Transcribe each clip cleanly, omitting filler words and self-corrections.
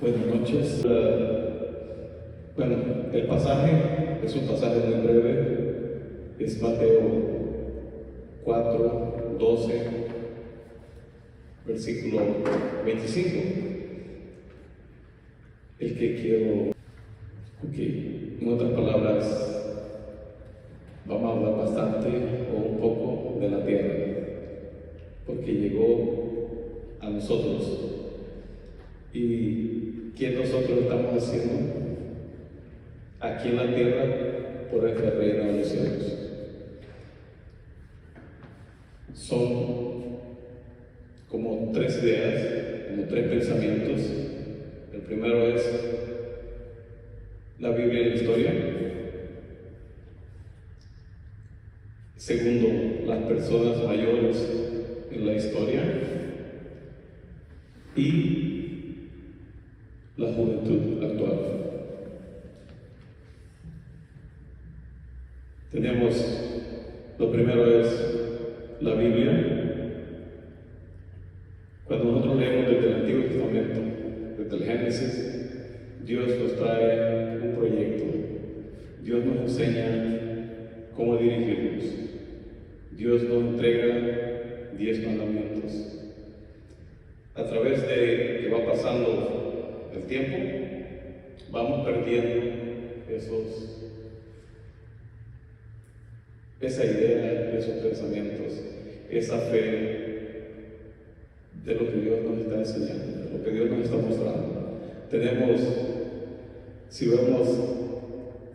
Buenas noches. Bueno, el pasaje es un pasaje muy breve, es Mateo 4, 12, versículo 25. El que quiero, en otras palabras, vamos a hablar bastante o un poco de la tierra, porque llegó a nosotros. ¿Y qué nosotros estamos haciendo aquí en la tierra por este reino de los cielos? Son como tres ideas, como tres pensamientos. El primero es la Biblia y la historia. Segundo, las personas mayores en la historia. Y la juventud actual. Tenemos, lo primero es la Biblia. Cuando nosotros leemos desde el Antiguo Testamento, desde el Génesis, Dios nos trae un proyecto. Dios nos enseña cómo dirigirnos. Dios nos entrega 10 mandamientos. A través de que va pasando el tiempo, vamos perdiendo esa idea, esos pensamientos, esa fe de lo que Dios nos está enseñando, de lo que Dios nos está mostrando. Tenemos, si vemos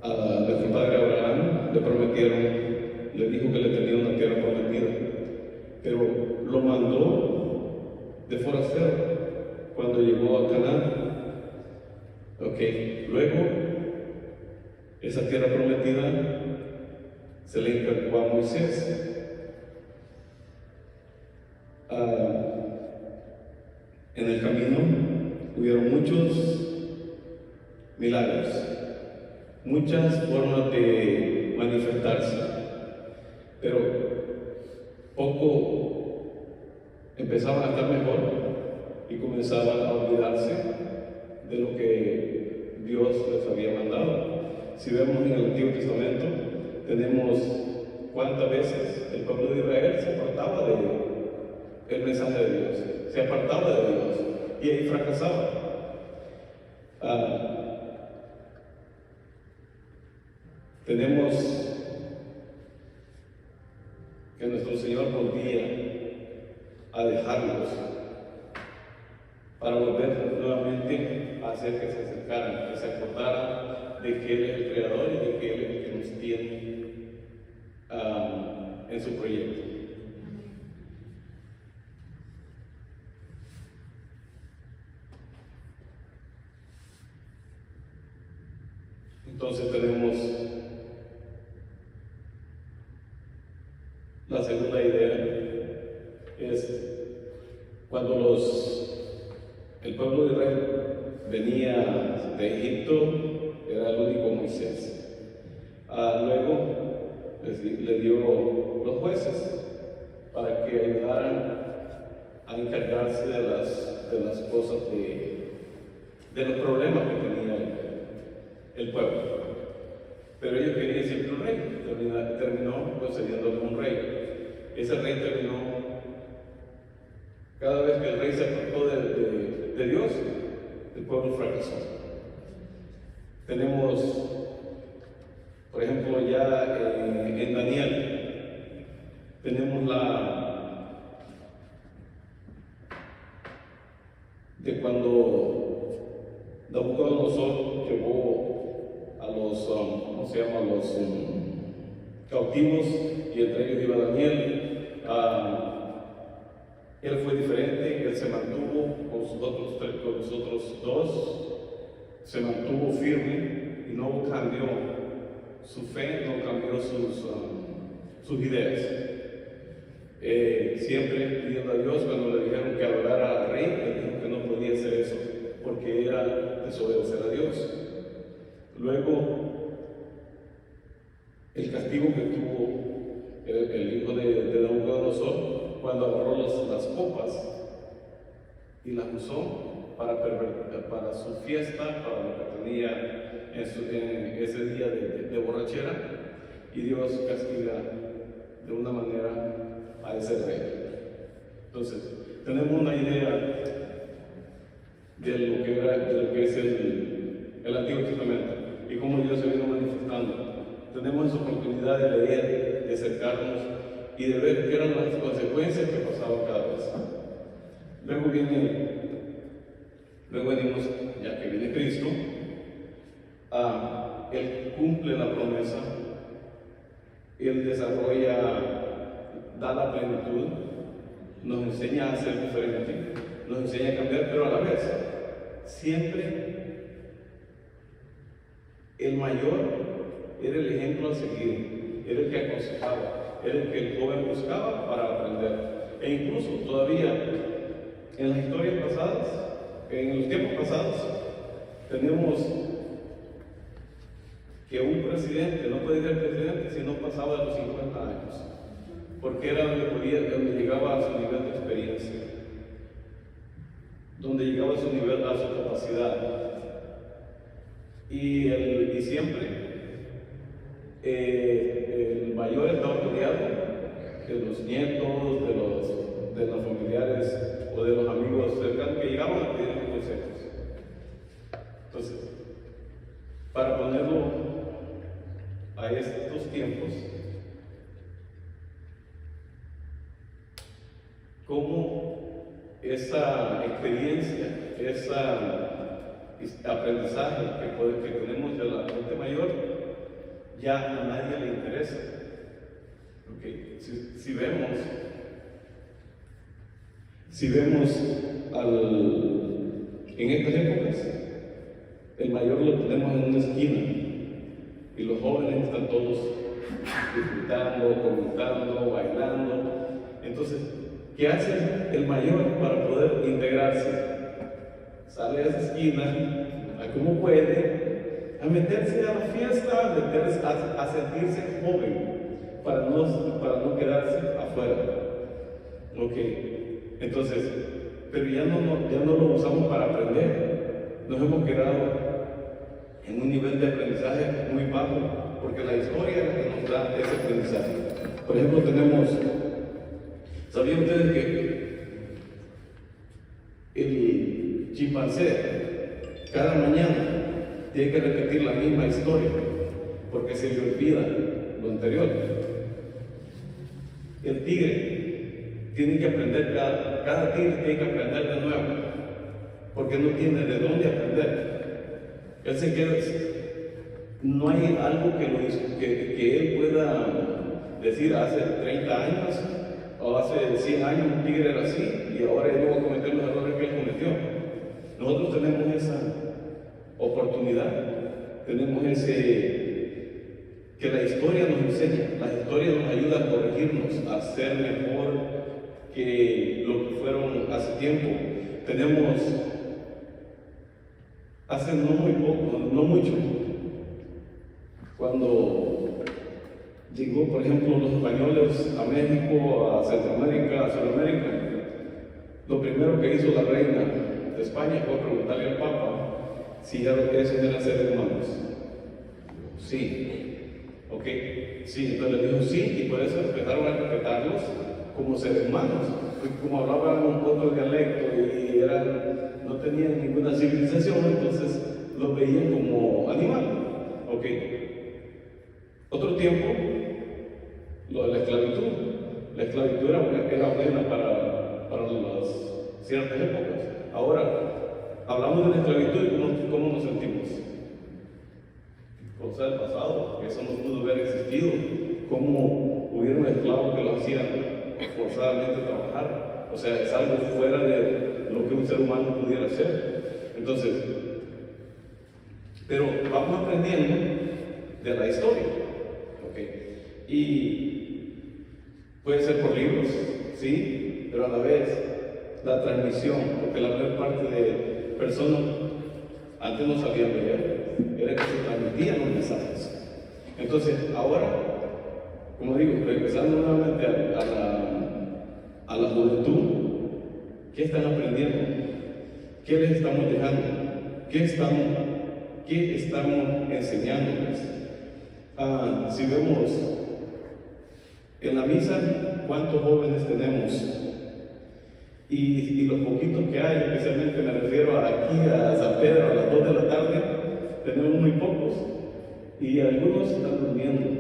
a nuestro padre Abraham, le dijo que le tenía una tierra prometida, pero lo mandó de forastero cuando llegó a Canaán. Luego, esa tierra prometida se le encargó a Moisés. En el camino hubieron muchos milagros, muchas formas de manifestarse, pero poco empezaban a estar mejor y comenzaban a olvidarse de lo que Dios les había mandado. Si vemos en el Antiguo Testamento, tenemos cuántas veces el pueblo de Israel se apartaba del mensaje de Dios, se apartaba de Dios y ahí fracasaba. Tenemos que nuestro Señor volvía a dejarlos para volver nuevamente a hacer que se acercaran, que se acordaran de que Él es el Creador y de que Él es el que nos tiene en su proyecto. Entonces tenemos la segunda idea, es cuando el pueblo de Israel venía de Egipto, era el único Moisés. Luego le dio los jueces para que ayudaran a encargarse de las cosas, de los problemas que tenía el pueblo. Pero ellos querían siempre un rey, terminó concediéndole un rey. Ese rey terminó, cada vez que el rey se apartó de Dios, el pueblo fracasó. Tenemos, por ejemplo, ya en Daniel, tenemos de cuando Nabucodonosor llevó a los, los cautivos, y entre ellos iba Daniel. Él fue diferente, él se mantuvo con los otros dos, se mantuvo firme y no cambió su fe, no cambió sus ideas. Siempre pidiendo a Dios, cuando le dijeron que adorara al rey, le dijo que no podía hacer eso, porque era desobedecer a Dios. Luego, el castigo que tuvo el hijo de Nabucodonosor, cuando agarró las copas y las usó para su fiesta, para lo que tenía en ese día de borrachera, y Dios castiga de una manera a ese rey. Entonces, tenemos una idea de lo que es el Antiguo Testamento y cómo Dios se vino manifestando. Tenemos esa oportunidad de leer, de acercarnos y de ver qué eran las consecuencias que pasaban cada vez. Luego venimos, ya que viene Cristo, Él cumple la promesa, Él desarrolla, da la plenitud, nos enseña a ser diferente, nos enseña a cambiar, pero a la vez, siempre el mayor era el ejemplo a seguir, era el que aconsejaba, era el que el joven buscaba para aprender. E incluso todavía en las historias pasadas, en los tiempos pasados, tenemos que un presidente no puede ser presidente si no pasaba de los 50 años, porque era donde llegaba a su nivel de experiencia, donde llegaba a su nivel, a su capacidad. Y siempre el mayor está rodeado de los nietos, de los familiares o de los amigos cercanos que llegaban a pedir consejos. Entonces, para ponerlo a estos tiempos, cómo esa experiencia, ese aprendizaje que tenemos de la gente mayor, ya a nadie le interesa. Okay. Si vemos en estas épocas, el mayor lo tenemos en una esquina y los jóvenes están todos disfrutando, comentando, bailando. Entonces, ¿qué hace el mayor para poder integrarse? Sale a esa esquina, a como puede, a meterse a la fiesta, a sentirse joven, para no quedarse afuera. Ok, entonces, pero ya no lo usamos para aprender. Nos hemos quedado en un nivel de aprendizaje muy bajo, porque la historia es la que nos da ese aprendizaje. Por ejemplo, ¿sabían ustedes que el chimpancé cada mañana tiene que repetir la misma historia porque se le olvida lo anterior? El tigre tiene que aprender, cada tigre tiene que aprender de nuevo porque no tiene de dónde aprender. Él se queda, no hay algo que él pueda decir hace 30 años o hace 100 años un tigre era así y ahora él no va a cometer los errores que él cometió. Nosotros tenemos esa oportunidad, tenemos que la historia nos enseña, la historia nos ayuda a corregirnos, a ser mejor que lo que fueron hace tiempo. Tenemos, hace no muy poco, no mucho, cuando llegó, por ejemplo, los españoles a México, a Centroamérica, a Sudamérica, lo primero que hizo la reina de España fue preguntarle al Papa si esos eran seres humanos. Sí, ok, sí, entonces le dijo sí, y por eso empezaron a respetarlos como seres humanos, como hablaban un otro dialecto y no tenían ninguna civilización, entonces los veían como animales. Ok, otro tiempo, lo de la esclavitud. La esclavitud era buena para las ciertas épocas. Ahora, hablamos de la esclavitud y cómo nos sentimos. Cosa del pasado, que eso no pudo haber existido. Cómo hubieron esclavos que lo hacían forzadamente trabajar. O sea, es algo fuera de lo que un ser humano pudiera hacer. Entonces, pero vamos aprendiendo de la historia. Okay. Y puede ser por libros, sí, pero a la vez la transmisión, porque la mayor parte de personas antes no sabían leer, era que se transmitían los mensajes. Entonces, ahora, como digo, regresando nuevamente a la juventud, ¿qué están aprendiendo? ¿Qué les estamos dejando? ¿Qué estamos enseñándoles? Si vemos en la misa, ¿cuántos jóvenes tenemos? Y los poquitos que hay, especialmente me refiero aquí a San Pedro a las 2 de la tarde, tenemos muy pocos. Y algunos están durmiendo.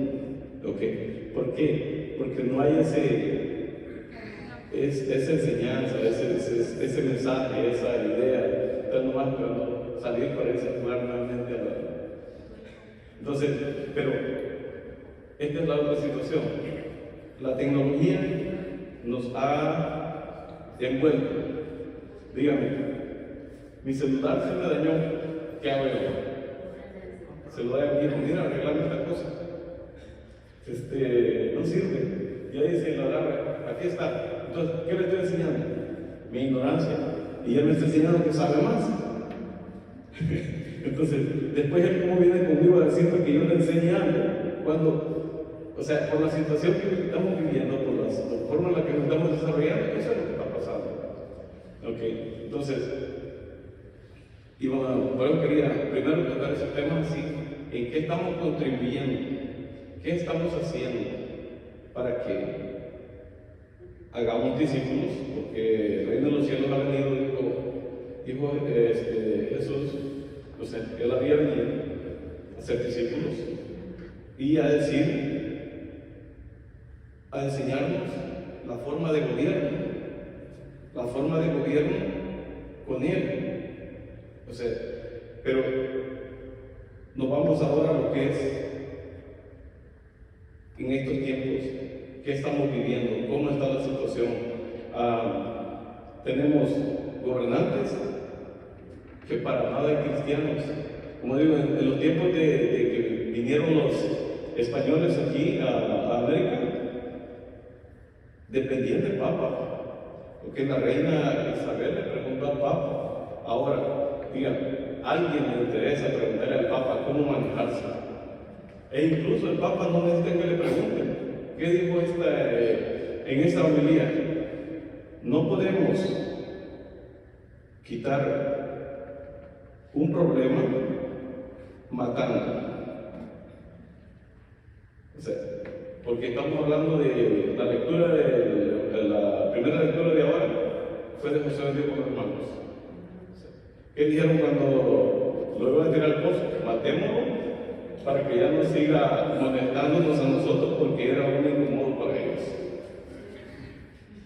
¿Okay? ¿Por qué? Porque no hay esa enseñanza, ese mensaje, esa idea. Están nomás esperando salir para irse a jugar nuevamente a la... Entonces, pero esta es la otra situación. La tecnología nos ha envuelto. Dígame, mi celular se me dañó, ¿qué hago yo? Se lo da a mi hijo, mira, arreglame esta cosa. No sirve. Ya dice la agarra, aquí está. Entonces, ¿qué le estoy enseñando? Mi ignorancia. Y él me está enseñando que sabe más. Entonces, después él como viene conmigo a decirme que yo le enseñe algo, cuando, o sea, por la situación que estamos viviendo, por la forma en la que nos estamos desarrollando, eso es lo que está pasando. Ok, entonces, y bueno, por eso quería primero tocar ese tema así, en qué estamos contribuyendo, qué estamos haciendo para que hagamos discípulos, porque el reino de los cielos ha venido, dijo Jesús, o sea, él había venido a ser discípulos y a enseñarnos la forma de gobierno con él. O sea, pero nos vamos ahora a lo que es en estos tiempos, qué estamos viviendo, cómo está la situación. Tenemos gobernantes que para nada cristianos. Como digo, en los tiempos de que vinieron los españoles aquí a América, dependían del Papa, porque la reina Isabel le preguntó al Papa. Ahora, dígame, ¿alguien le interesa preguntarle al Papa cómo manejarse? E incluso el Papa no necesita que le pregunten. ¿Qué dijo en esta homilía? No podemos quitar un problema matando. O sea, porque estamos hablando de la lectura de la primera lectura de ahora, fue de José de Dios con los hermanos. ¿Qué dijeron cuando lo iban a tirar al pozo? Matémoslo para que ya no siga molestándonos a nosotros porque era un incomodo para ellos.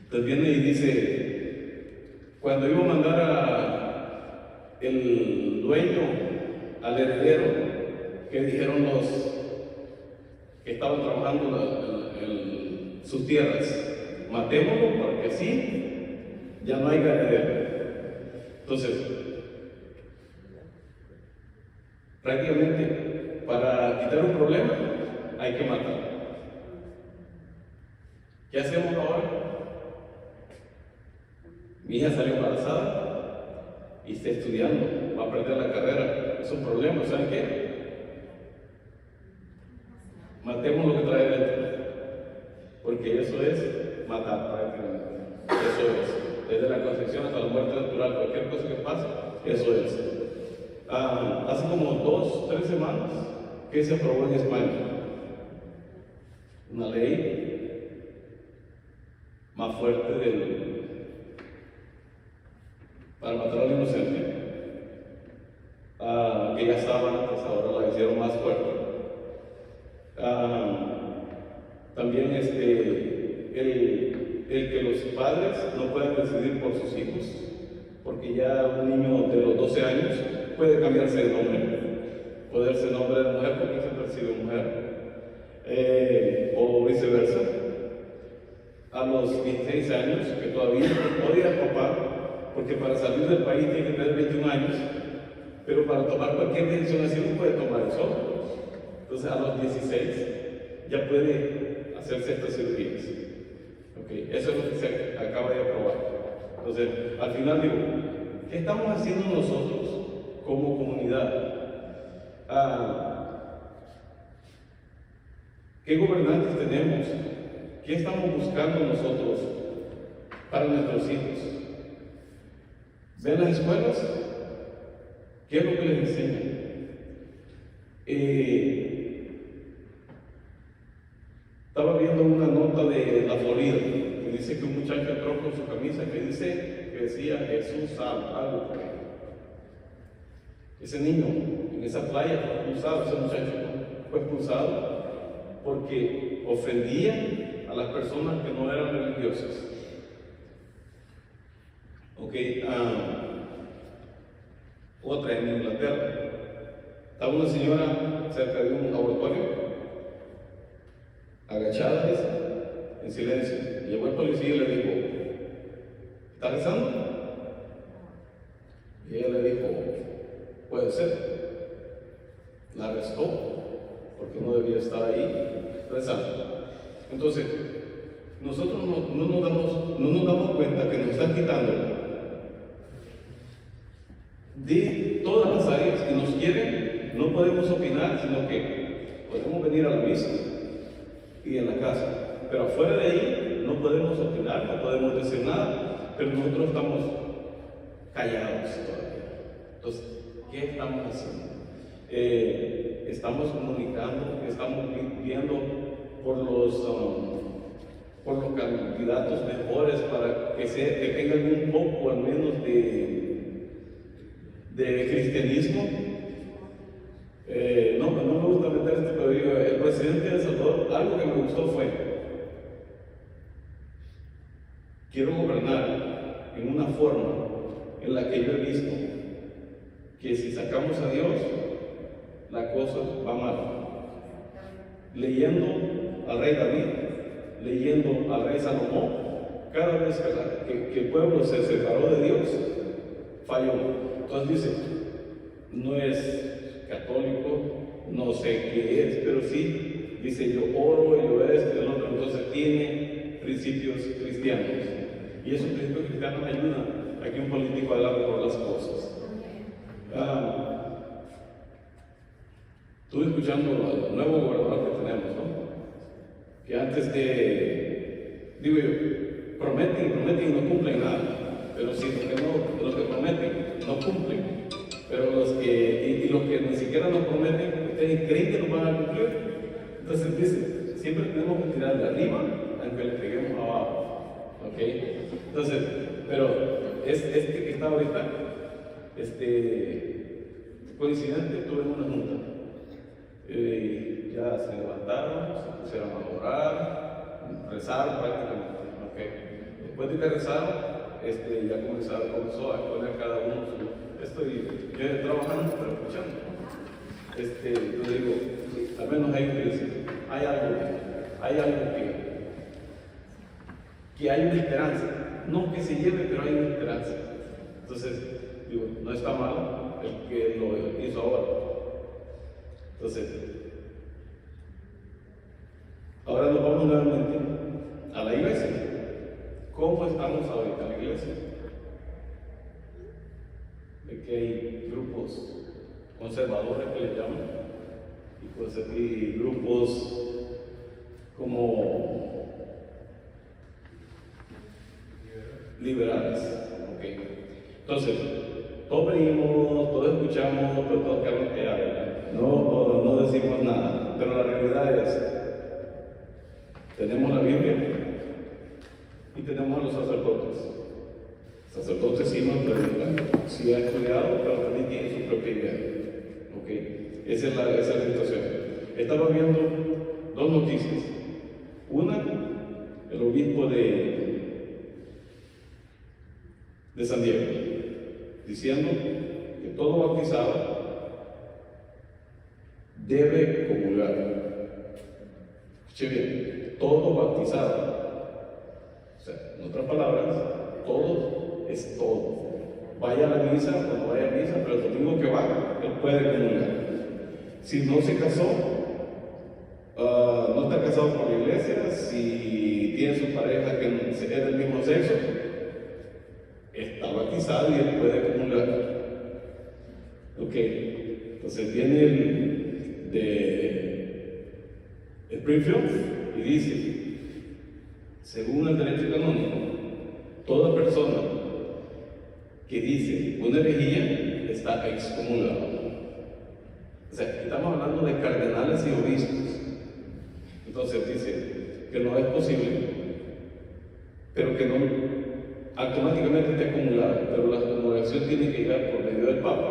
Entonces viene y dice, cuando iba a mandar el dueño al heredero, ¿qué dijeron los que estaban trabajando en sus tierras? Matémoslo porque así ya no hay heredero. Entonces, prácticamente para quitar un problema hay que matar. ¿Qué hacemos ahora? Mi hija salió embarazada y está estudiando, va a perder la carrera. Es un problema, ¿saben qué? Matemos lo que trae dentro, porque eso es matar prácticamente. Eso es, desde la concepción hasta la muerte natural, cualquier cosa que pase, eso es. Hace como 2-3 semanas que se aprobó en España una ley más fuerte para matar al inocente, que ya estaba antes, ahora la hicieron más fuerte. También el que los padres no pueden decidir por sus hijos, porque ya un niño de los 12 años puede cambiarse de nombre, poderse nombre de mujer porque se percibe mujer, o viceversa. A los 16 años, que todavía odia al papá, porque para salir del país tiene que tener 21 años, pero para tomar cualquier decisión así no puede tomar el solo. Entonces a los 16 ya puede hacerse estas cirugías. Okay. Eso es lo que se acaba de aprobar. Entonces, al final digo, ¿qué estamos haciendo nosotros como comunidad? ¿Qué gobernantes tenemos? ¿Qué estamos buscando nosotros para nuestros hijos? ¿Ven las escuelas? ¿Qué es lo que les enseña? Estaba viendo una nota de la Florida que dice que un muchacho entró con su camisa que decía Jesús algo por ahí. Ese niño en esa playa fue expulsado, ese muchacho fue expulsado porque ofendía a las personas que no eran religiosas. Otra en Inglaterra. Estaba una señora cerca de un laboratorio, agachada, en silencio. Llegó el policía y le dijo: ¿está rezando? Y ella le dijo: puede ser. La arrestó porque no debía estar ahí rezando. Entonces, nosotros no nos damos cuenta que nos están quitando de todas las áreas que nos quieren. No podemos opinar, sino que podemos venir a la misa y en la casa, pero afuera de ahí no podemos opinar, no podemos decir nada, pero nosotros estamos callados todavía. Entonces, ¿qué estamos haciendo? Estamos comunicando, estamos viendo por los candidatos mejores para que tengan un poco al menos de cristianismo. No me gusta meter pero digo, el presidente de El Salvador, algo que me gustó fue: quiero gobernar en una forma en la que yo he visto que si sacamos a Dios, la cosa va mal. Leyendo al rey David, leyendo al rey Salomón, cada vez que el pueblo se separó de Dios, falló. Entonces dice: no es católico, no sé qué es, pero sí dice: yo oro, yo esto y el otro. Entonces tiene principios cristianos, y esos principios cristianos ayudan a que un político haga mejor las cosas. Estuve escuchando al nuevo gobernador que tenemos, ¿no? Que antes prometen y no cumplen nada, pero sí, los que prometen no cumplen, pero los que ni siquiera nos prometen, ¿ustedes creen que nos van a cumplir? Entonces dice: siempre tenemos que tirar de arriba, aunque le peguemos abajo, ¿ok? Entonces, pero este que está ahorita, coincidente, estuve en una junta, ya se levantaron, se pusieron a orar, rezaron prácticamente, ¿ok? Después de que rezaron, ya comenzó a poner cada uno yo trabajando, pero escuchando. Yo digo, al menos hay algo que hay una esperanza, no que se lleve, pero hay una esperanza. Entonces, digo, no está mal el que lo hizo ahora. Entonces, ahora nos vamos nuevamente a la iglesia. ¿Cómo estamos ahorita en la iglesia? De que hay grupos conservadores que le llaman, y pues aquí grupos como liberales, ¿ok? Entonces, todos venimos, todos escuchamos, pero todos quedamos callados, no decimos nada, pero la realidad es: tenemos la Biblia y tenemos a los sacerdotes. Sacerdotes sí nos predican, sí han estudiado, pero también tienen su propia idea, ¿ok? Esa es la situación. Estaba viendo dos noticias. Una, el obispo de San Diego, diciendo que todo bautizado debe comulgar. Escuche bien, todo bautizado. O sea, en otras palabras, todo es todo. Vaya a la misa, cuando vaya a misa, pero el domingo que va, él puede comulgar. Si no se casó, no está casado por la iglesia, si tiene su pareja que es del mismo sexo, está bautizado y él puede comulgar. Ok, entonces viene el de Springfield y dice: según el derecho canónico, toda persona que dice una herejía está excomulgado. O sea, estamos hablando de cardenales y obispos. Entonces dice que no es posible, pero que no automáticamente esté acumulado, pero la excomulgación tiene que llegar por medio del Papa.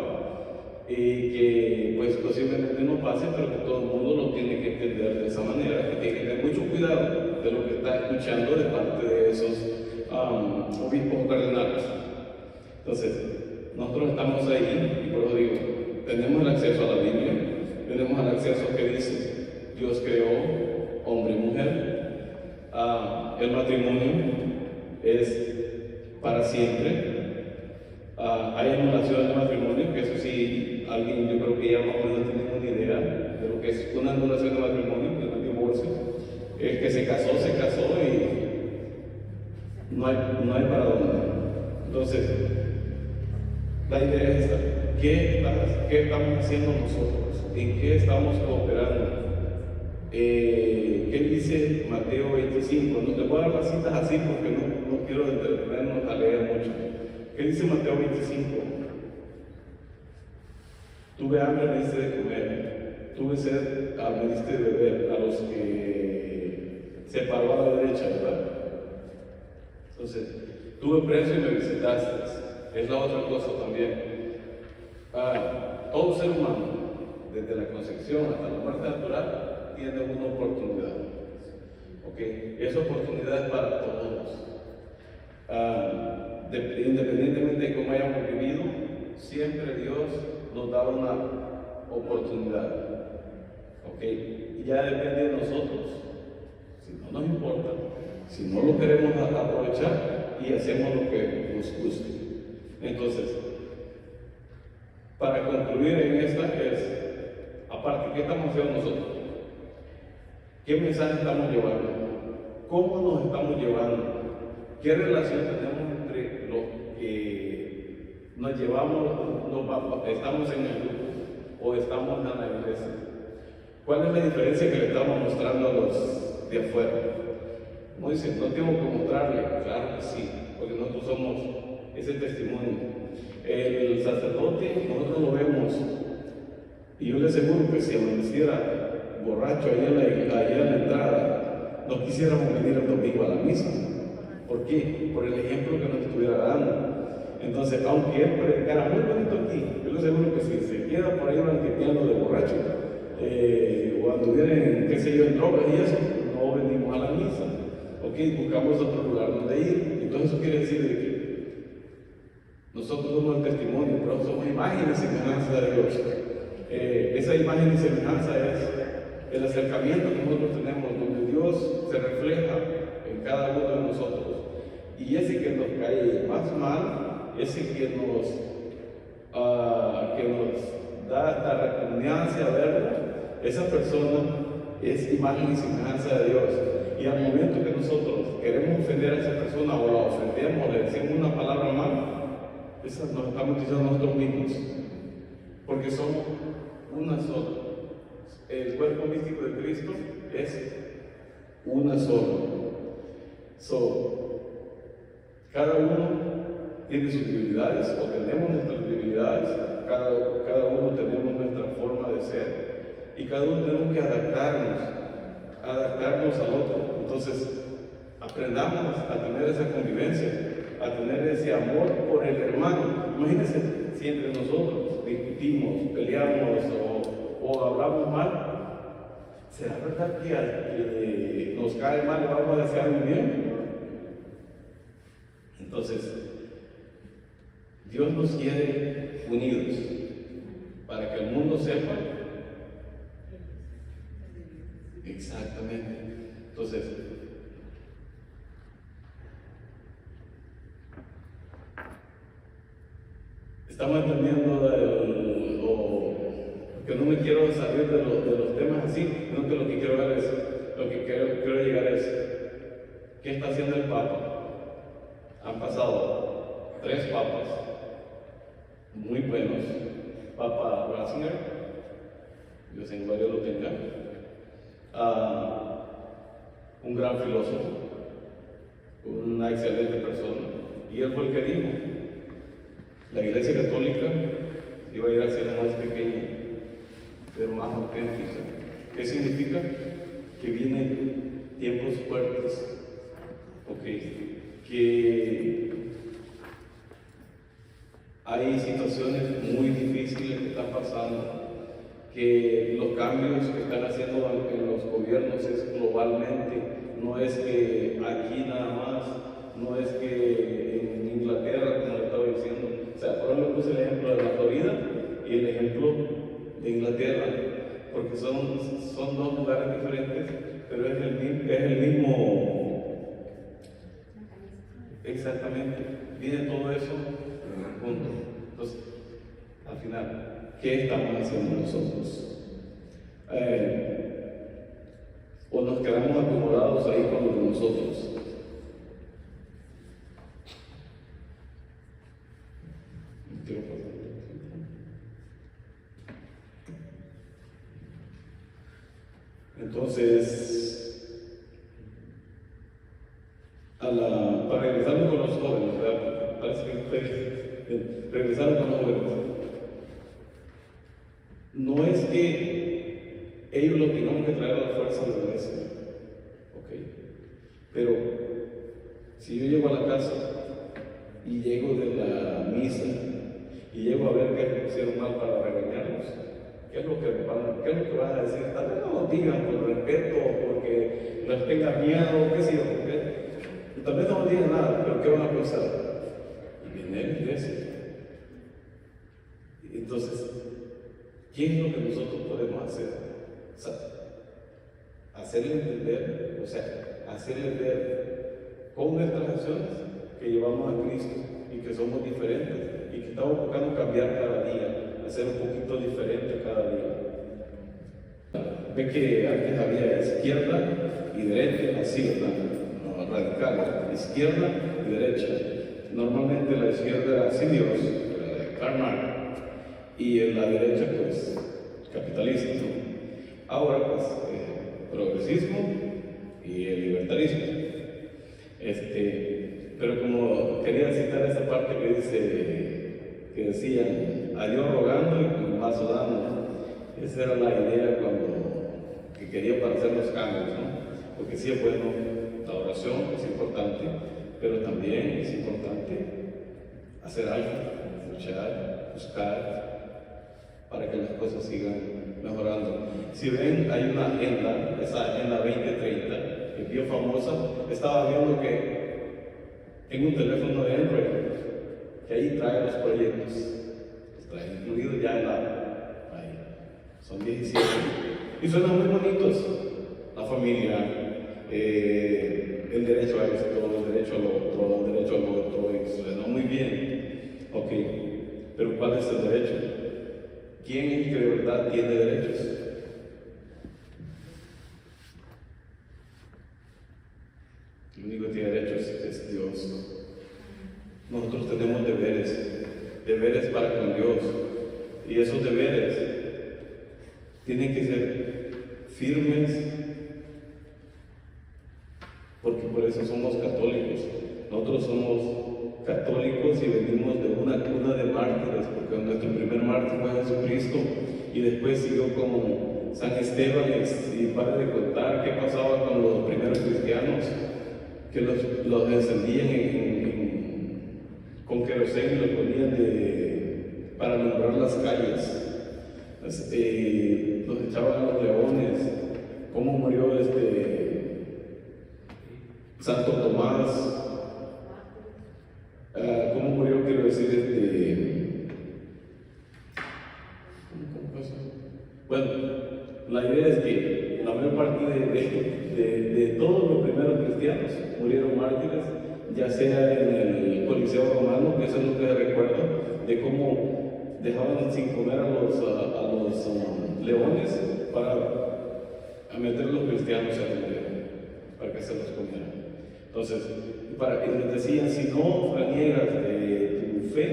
Y que pues posiblemente no pase, pero que todo el mundo lo tiene que entender de esa manera, que tiene que tener mucho cuidado de lo que está escuchando de parte de esos obispos o cardenales. Entonces, nosotros estamos ahí, y por eso digo, tenemos el acceso a la Biblia, tenemos el acceso que dice, Dios creó hombre y mujer, el matrimonio es para siempre. Hay anulación de matrimonio, que eso sí, alguien yo creo que ya más o menos tiene una idea de lo que es una anulación de matrimonio, que es un divorcio. El que se casó y no hay para dónde. Entonces, la idea es esta: ¿qué estamos haciendo nosotros? ¿En qué estamos cooperando? ¿Qué dice Mateo 25? No te voy a dar las citas así porque no quiero entretenernos a leer mucho. ¿Qué dice Mateo 25? Tuve hambre, me diste de comer. Tuve sed, me diste de beber. A los que se paró a la derecha, ¿verdad? Entonces, tuve preso y me visitaste. Es la otra cosa también. Todo ser humano, desde la concepción hasta la muerte natural, tiene una oportunidad. ¿Okay? Esa oportunidad es para todos. Independientemente de cómo hayamos vivido, siempre Dios nos da una oportunidad. ¿Okay? Y ya depende de nosotros. Si no nos importa, si no lo queremos aprovechar y hacemos lo que nos guste. Entonces, para concluir en esta aparte, ¿qué estamos haciendo nosotros? ¿Qué mensaje estamos llevando? ¿Cómo nos estamos llevando? ¿Qué relación tenemos entre lo que nos llevamos, estamos en el grupo o estamos en la iglesia? ¿Cuál es la diferencia que le estamos mostrando a los de afuera? Como dicen, no tengo que mostrarle, claro que sí, porque nosotros somos ese testimonio. El sacerdote, nosotros lo vemos, y yo le aseguro que si amaneciera borracho ahí en la entrada, no quisiéramos venir el domingo a la misa. ¿Por qué? Por el ejemplo que nos estuviera dando. Entonces, aunque él predicara muy bonito aquí, yo le aseguro que si se queda por ahí banqueteando de borracho, o anduviera en, qué sé yo, en drogas y eso, no venimos a la misa. ¿Ok? Buscamos otro lugar donde ir. Entonces, eso quiere decir de que nosotros somos el testimonio, pero somos imagen y semejanza de Dios. Esa imagen y semejanza es el acercamiento que nosotros tenemos, donde Dios se refleja en cada uno de nosotros. Y ese que nos cae más mal, ese que nos da esta repugnancia a verlo, esa persona es imagen y semejanza de Dios. Y al momento que nosotros queremos ofender a esa persona o la ofendemos, le decimos una palabra mal, esa nos estamos diciendo nosotros mismos, porque somos una sola. El cuerpo místico de Cristo es una sola. Cada uno tiene sus debilidades, o tenemos nuestras debilidades, cada uno tenemos nuestra forma de ser, y cada uno tenemos que adaptarnos al otro. Entonces, aprendamos a tener esa convivencia, a tener ese amor por el hermano. Imagínense si entre nosotros discutimos, peleamos o hablamos mal, ¿será verdad que al que nos cae mal le vamos a desear un bien? Entonces, Dios nos quiere unidos para que el mundo sepa exactamente. Entonces, estamos entendiendo que no me quiero salir de los temas así, sino que lo que quiero ver es, lo que quiero llegar es, ¿qué está haciendo el Papa? Han pasado 3 papas muy buenos. Papa Ratzinger, Dios en gloria lo tenga, un gran filósofo, una excelente persona, y él fue el que dijo: la Iglesia Católica iba a ir hacia la más pequeña, pero más auténtica. ¿Qué significa? Que vienen tiempos fuertes, que hay situaciones muy difíciles que están pasando, que los cambios que están haciendo en los gobiernos es globalmente, no es que aquí nada más, no es que en Inglaterra, como le estaba diciendo. O sea, por ejemplo, puse el ejemplo de la Florida y el ejemplo de Inglaterra, porque son dos lugares diferentes, pero es el mismo, exactamente, viene todo eso junto. Entonces, al final, ¿qué estamos haciendo nosotros? ¿O nos quedamos acomodados ahí con lo de nosotros? Entonces, para regresar con los jóvenes, ¿verdad? Parece que regresar con los jóvenes. No es que ellos lo tengamos que traer a la fuerza de la iglesia, pero si yo llego a la casa y llego de la misa y llego a ver que hicieron mal para regañarlos, ¿qué es lo que van a decir? Tal vez no lo digan por respeto o porque les tenga miedo, qué sé yo, tal vez no digan nada, pero ¿qué van a pensar? Y viene la iglesia. Entonces, ¿qué es lo que nosotros podemos hacer? O sea, hacerle entender, hacerle ver con nuestras acciones que llevamos a Cristo y que somos diferentes y que estamos buscando cambiar cada día, hacer un poquito diferente cada día. Ve que antes había izquierda y derecha, así, ¿no? Radical, izquierda y derecha. Normalmente la izquierda era así Dios, era de Karl Marx, y en la derecha, pues, capitalismo. Ahora, pues, progresismo y el libertarismo. Pero como quería citar esa parte que decían, a Dios rogando y con el vaso dando. Esa era la idea que quería para hacer los cambios, ¿no? Porque sí es bueno, la oración es importante, pero también es importante hacer algo, luchar, buscar, para que las cosas sigan mejorando. Si ven, hay una agenda, esa Agenda 2030, que es bien famosa. Estaba viendo que en un teléfono de Android, que ahí trae los proyectos, trae incluido ya ahí, son 17, y suenan muy bonitos: la familia, el derecho a esto, el derecho a lo otro, y suena muy bien, pero ¿cuál es el derecho? ¿Quién es que de verdad tiene derechos? El único que tiene derechos es Dios. Nosotros tenemos deberes para con Dios, y esos deberes tienen que ser firmes, porque por eso somos católicos. Nosotros somos católicos y venimos de una cuna de mártires, porque nuestro primer mártir fue Jesucristo, y después siguió como San Esteban, y para de contar qué pasaba con los primeros cristianos, que los encendían con queroseno y los ponían para alumbrar las calles. Los echaban a los leones. ¿Cómo murió Santo Tomás? ¿Cómo murió? Quiero decir, ¿cómo pasó? Bueno, la idea es que la mayor parte de todos los primeros cristianos murieron mártires, ya sea en el Coliseo Romano, que eso es lo que recuerdo, de cómo dejaban sin comer a los leones para meter a los cristianos en el león, para que se los comieran. Entonces, y les decían, si no reniegas de tu fe,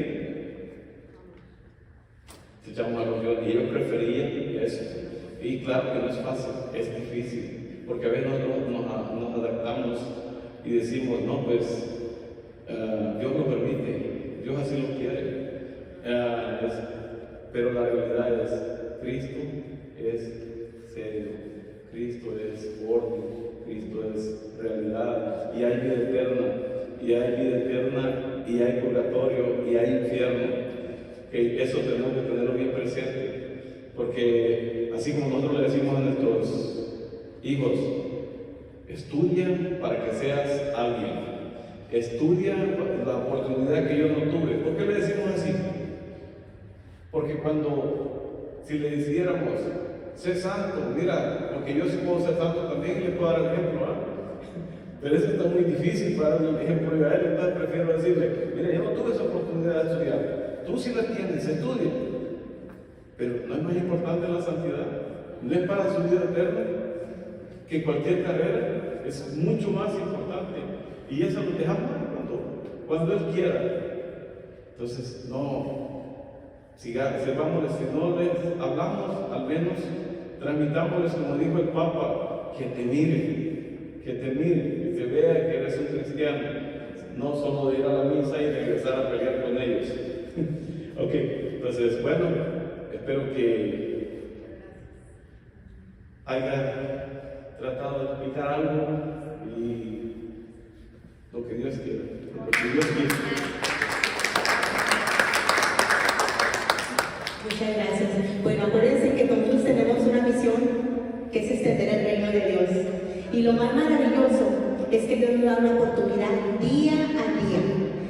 te echamos a los leones, y ellos preferían eso. Y claro que no es fácil, es difícil, porque a veces nosotros nos adaptamos y decimos, no, pues Dios lo permite, Dios así lo quiere. pero la realidad es, Cristo es serio, Cristo es orden, Cristo es realidad, y hay vida eterna, y hay vida eterna, y hay purgatorio, y hay infierno. Que eso tenemos que tenerlo bien presente, porque así como nosotros le decimos a nuestros hijos, estudia para que seas alguien, estudia la oportunidad que yo no tuve. ¿Por qué le decimos así? Porque si le deciéramos, sé santo, mira, porque yo sí puedo ser santo también, le puedo dar el ejemplo, ¿ah? Pero eso está muy difícil para darle el ejemplo a él, entonces prefiero decirle, mira, yo no tuve esa oportunidad de estudiar, tú sí la tienes, estudia. Pero no es más importante la santidad, no es para su vida eterna, que cualquier carrera es mucho más importante, y eso lo dejamos cuando Él quiera. Entonces, sepámosles, si no les hablamos, al menos transmitámosles, como dijo el Papa, que te miren, que se vea que eres un cristiano, no solo de ir a la misa y regresar a pelear con ellos. Ok, entonces, bueno, espero que haya tratado de explicar algo y lo que Dios quiere, lo que Dios quiere. Muchas gracias. Bueno, acuérdense que nosotros tenemos una misión que es extender el reino de Dios. Y lo más maravilloso es que Dios nos da una oportunidad día a día.